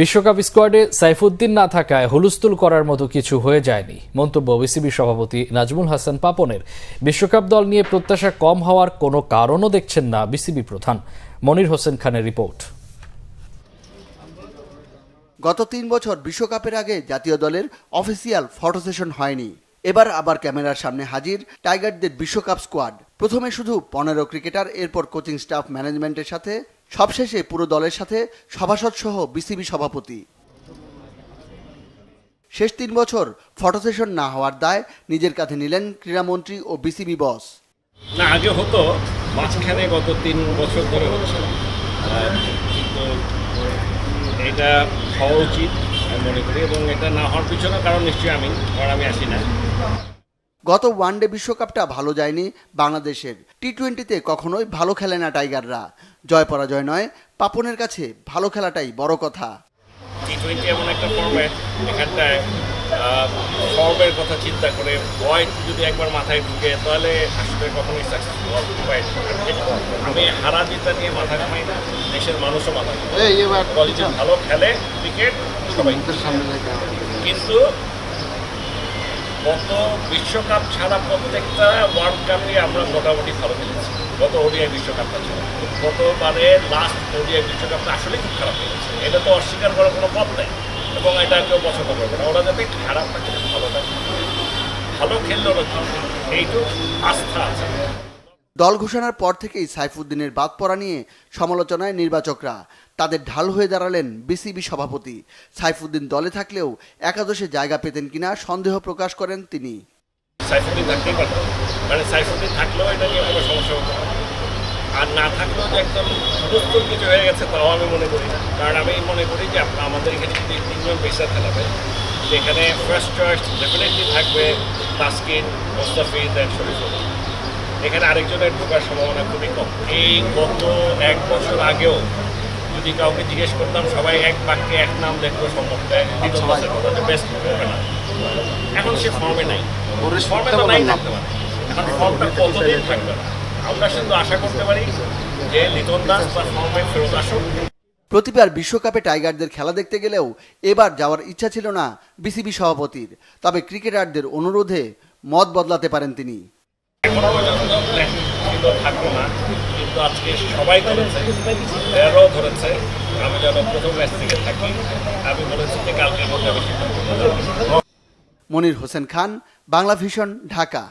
বিশ্বকাপ স্কোয়াডে সাইফুদ্দিন না থাকায় হুলস্থুল করার মতো কিছু হয়ে যায়নি, মন্তব্য বিসিবি সভাপতি নাজমুল হাসান পাপনের। বিশ্বকাপ দল নিয়ে প্রত্যাশা কম হওয়ার কোনো কারণও দেখছেন না বিসিবি প্রধান। মনির হোসেন খানের রিপোর্ট। গত ৩ বছর বিশ্বকাপের আগে জাতীয় দলের অফিসিয়াল ফটো সেশন হয়নি। এবার আবার ক্যামেরার সামনে হাজির টাইগারদের বিশ্বকাপ স্কোয়াড। প্রথমে শুধু ১৫ ক্রিকেটার, এরপর কোচিং স্টাফ, ম্যানেজমেন্টের সাথে, সবশেষে পুরো দলের সাথে সভাসদ সহ বিসিবি সভাপতি। শেষ ৩ বছর ফটো সেশন না হওয়ার দায় নিজের কাঁধে নিলেন ক্রীড়ামন্ত্রী ও বিসিবি বস। না, আগে হতো, মাঝখানে গত ৩ বছর ধরে হচ্ছে, কিন্তু এটা হওয়া উচিত আমি মনে করি, এবং এটা না হওয়ার পিছনে কারণ নিশ্চয়ই আমি আসি না। গত ওয়ানডে বিশ্বকাপটা ভালো যায়নি বাংলাদেশের। টি-20তে কখনোই ভালো খেলে না টাইগাররা। জয় পরাজয় নয়, পাপনের কাছে ভালো খেলাটাই বড় কথা। টি-20 এমন একটা ফর্ম্যাট, এখানটায় ফর্মের কথা চিন্তা করে পয়েন্ট যদি একবার মাথায় ঢুকে তাহলে আসলে কখনোই সাকসেসফুল হয়। আমি হারা জিতা নিয়ে মাথা ঘামাই না, দেশের মানুষও মাথা ঘামাই। ভালো খেলে ক্রিকেট সবাই, কিন্তু গত বিশ্বকাপ ছাড়া প্রত্যেকটা ওয়ার্ল্ড কাপে আমরা মোটামুটি ভালো খেলেছি। গত ওডিআই বিশ্বকাপটা ছিল, গতবারে লাস্ট ওডিআই বিশ্বকাপটা আসলে খুব খারাপ হয়েছে। এটা তো অস্বীকার করার কোনো পথ নেই, এবং এটা কেউ পছন্দ করবে না। ওরা যাতে খারাপ থাকে, ভালো থাকে, ভালো খেললে ওরা এইটুকু আস্থা আছে। দল ঘোষণার পর থেকেই সাইফুদ্দিনের বাদ পড়া নিয়ে সমালোচনায় নির্বাচকরা। তাদের ঢাল হয়ে দাঁড়ালেন বিসিবি সভাপতি। সাইফুদ্দিন দলে থাকলেও একাদশে জায়গা পেতেন কিনা সন্দেহ প্রকাশ করেন তিনি। সাইফুদ্দিন থাকতেই পারতেন, মানে সাইফুদ্দিন থাকলেও এটা নিয়ে কোনো সমস্যা হতো না, আর না থাকলেও যে একদম প্রস্তুত কিছু হয়ে গেছে তাও আমি মনে করি না। কারণ আমি মনে করি যে আমাদের এখানে যদি ৩ জন পেসার খেলাবে, সেখানে ফার্স্ট চয়েস ডেফিনেটলি থাকবে তাসকিন, মোস্তাফিজ এন্ড শরীফুল। এখানে আরেকজনের ঢোকার সম্ভাবনা খুবই কম। এই গত ১ বছর আগেও যদি কাউকে জিজ্ঞেস করতাম, সবাই এক বাক্যে এক নাম দেখবো সম্ভব, বেস্ট হবে না। এখন সে ফর্মে নাই, ফর্মে তো নাই থাকতে পারে। এখন ফর্মটা কতদিন থাকবে না, আমরা শুধু আশা করতে পারি যে লিটন দাস তার ফর্মে ফেরত আসুক। প্রতিবার বিশ্বকাপে টাইগারদের খেলা দেখতে গেলেও এবার যাওয়ার ইচ্ছা ছিল না বিসিবি সভাপতির। তবে ক্রিকেটারদের অনুরোধে মত বদলাতে পারেন তিনি। এখনো পর্যন্ত প্ল্যান ছিল থাকবো না, কিন্তু আজকে সবাই ধরেছে, এরাও ধরেছে আমি যেন প্রথম ম্যাচ থেকে থাকি। আমি বলেছি যে কালকের মধ্যে আমি সিদ্ধান্ত নেব। মনির হোসেন খান, বাংলা ভিশন, ঢাকা।